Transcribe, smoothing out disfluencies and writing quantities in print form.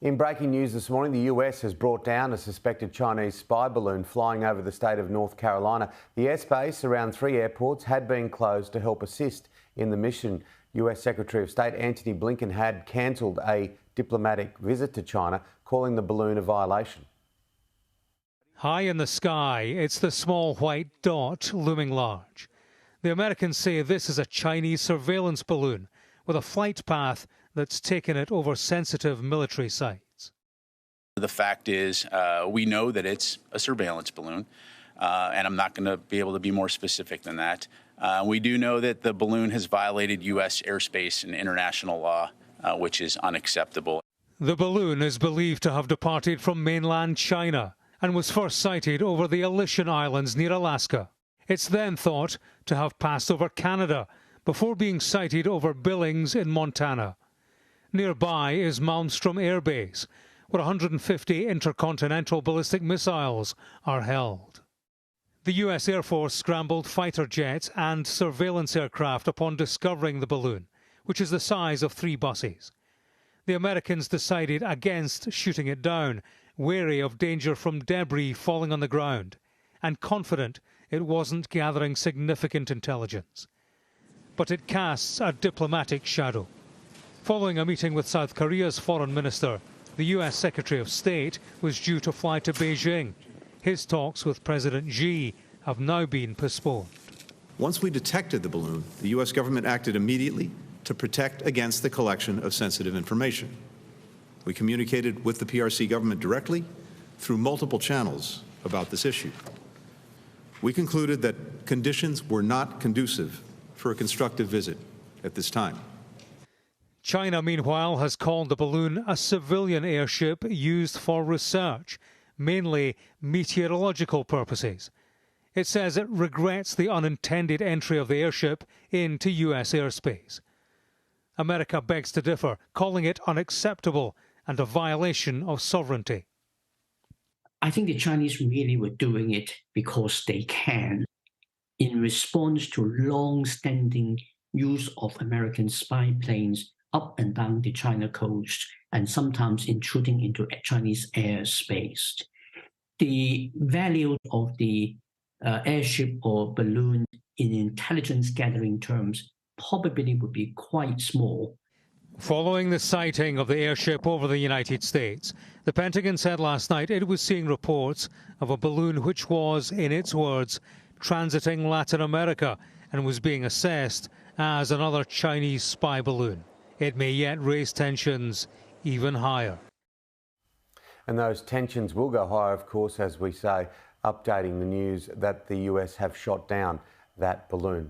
In breaking news this morning, the US has brought down a suspected Chinese spy balloon flying over the state of North Carolina. The airspace around 3 airports had been closed to help assist in the mission. US Secretary of State Antony Blinken had cancelled a diplomatic visit to China, calling the balloon a violation. High in the sky, it's the small white dot looming large. The Americans say this is a Chinese surveillance balloon with a flight path that's taken it over sensitive military sites. The fact is, we know that it's a surveillance balloon, and I'm not going to be able to be more specific than that. We do know that the balloon has violated U.S. airspace and international law, which is unacceptable. The balloon is believed to have departed from mainland China and was first sighted over the Aleutian Islands near Alaska. It's then thought to have passed over Canada before being sighted over Billings in Montana. Nearby is Malmstrom Air Base, where 150 intercontinental ballistic missiles are held. The US Air Force scrambled fighter jets and surveillance aircraft upon discovering the balloon, which is the size of 3 buses. The Americans decided against shooting it down, wary of danger from debris falling on the ground, and confident it wasn't gathering significant intelligence. But it casts a diplomatic shadow. Following a meeting with South Korea's foreign minister, the US Secretary of State was due to fly to Beijing. His talks with President Xi have now been postponed. Once we detected the balloon, the US government acted immediately to protect against the collection of sensitive information. We communicated with the PRC government directly through multiple channels about this issue. We concluded that conditions were not conducive for a constructive visit at this time. China, meanwhile, has called the balloon a civilian airship used for research, mainly meteorological purposes. It says it regrets the unintended entry of the airship into US airspace. America begs to differ, calling it unacceptable and a violation of sovereignty. I think the Chinese really were doing it because they can, in response to long-standing use of American spy planes up and down the China coast and sometimes intruding into Chinese airspace. The value of the airship or balloon in intelligence gathering terms probably would be quite small. Following the sighting of the airship over the United States, the Pentagon said last night it was seeing reports of a balloon which was, in its words, transiting Latin America and was being assessed as another Chinese spy balloon. It may yet raise tensions even higher. And those tensions will go higher, of course, as we say, updating the news that the US have shot down that balloon.